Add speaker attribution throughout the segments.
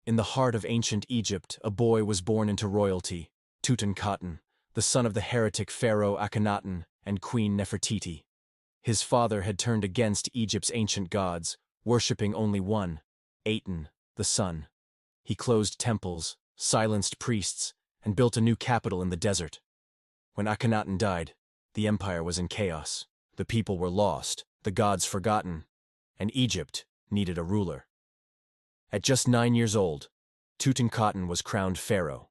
Speaker 1: In the heart of ancient Egypt, a boy was born into royalty, Tutankhamun, the son of the heretic pharaoh Akhenaten and Queen Nefertiti. His father had turned against Egypt's ancient gods, worshipping only one, Aten, the sun. He closed temples, silenced priests, and built a new capital in the desert. When Akhenaten died, the empire was in chaos. The people were lost, the gods forgotten, and Egypt needed a ruler. At just 9 years old, Tutankhamun was crowned pharaoh.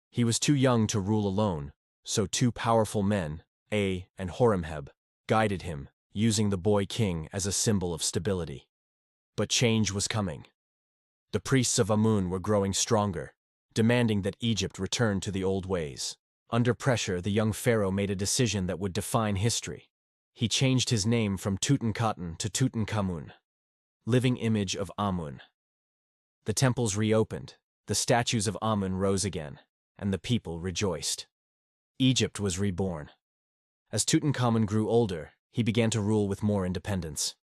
Speaker 1: He was too young to rule alone, so two powerful men, A and Horemheb, guided him, using the boy king as a symbol of stability. But change was coming. The priests of Amun were growing stronger, demanding that Egypt return to the old ways. Under pressure, the young pharaoh made a decision that would define history. He changed his name from Tutankhamun to Tutankhamun, living image of Amun. The temples reopened, the statues of Amun rose again, and the people rejoiced. Egypt was reborn. As Tutankhamun grew older, he began to rule with more independence.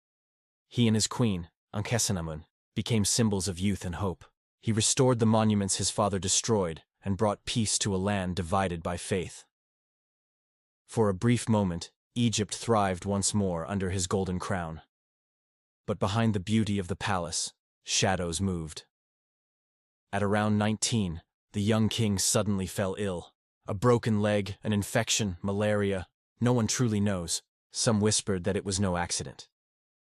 Speaker 1: He and his queen, Ankhesenamun, became symbols of youth and hope. He restored the monuments his father destroyed and brought peace to a land divided by faith. For a brief moment, Egypt thrived once more under his golden crown. But behind the beauty of the palace, shadows moved. At around 19, the young king suddenly fell ill. A broken leg, an infection, malaria, no one truly knows. Some whispered that it was no accident.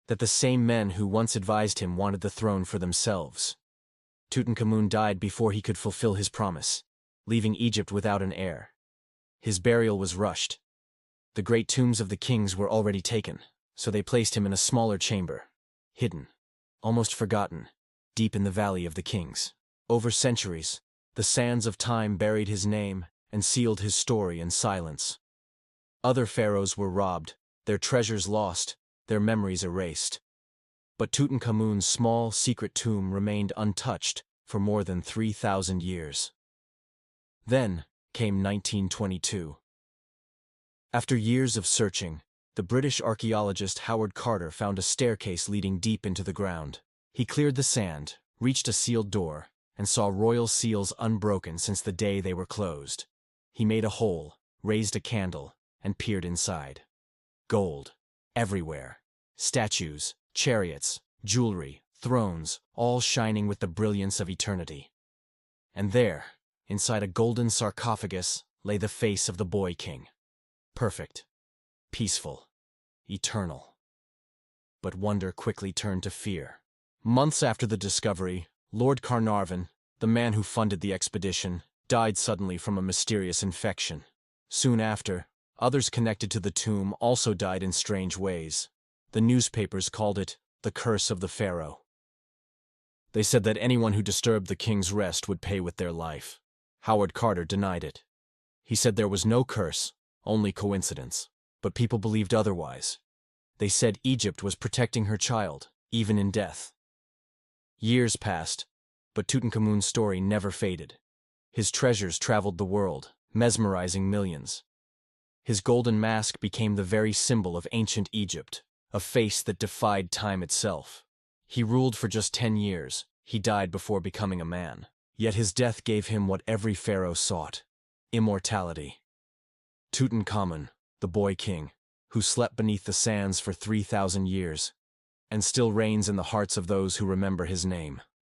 Speaker 1: That the same men who once advised him wanted the throne for themselves. Tutankhamun died before he could fulfill his promise, leaving Egypt without an heir. His burial was rushed. The great tombs of the kings were already taken, so they placed him in a smaller chamber, hidden, almost forgotten, deep in the Valley of the Kings. Over centuries, the sands of time buried his name and sealed his story in silence. Other pharaohs were robbed, their treasures lost, their memories erased. But Tutankhamun's small, secret tomb remained untouched for more than 3,000 years. Then came 1922. After years of searching, the British archaeologist Howard Carter found a staircase leading deep into the ground. He cleared the sand, reached a sealed door, and saw royal seals unbroken since the day they were closed. He made a hole, raised a candle, and peered inside. Gold, everywhere. Statues, chariots, jewelry, thrones, all shining with the brilliance of eternity. And there, inside a golden sarcophagus, lay the face of the boy king. Perfect, peaceful, eternal. But wonder quickly turned to fear. Months after the discovery, Lord Carnarvon, the man who funded the expedition, died suddenly from a mysterious infection. Soon after, others connected to the tomb also died in strange ways. The newspapers called it the curse of the pharaoh. They said that anyone who disturbed the king's rest would pay with their life. Howard Carter denied it. He said there was no curse, only coincidence. But people believed otherwise. They said Egypt was protecting her child, even in death. Years passed, but Tutankhamun's story never faded. His treasures traveled the world, mesmerizing millions. His golden mask became the very symbol of ancient Egypt, a face that defied time itself. He ruled for just 10 years. He died before becoming a man. Yet his death gave him what every pharaoh sought: immortality. Tutankhamun, the boy king, who slept beneath the sands for 3,000 years, and still reigns in the hearts of those who remember his name.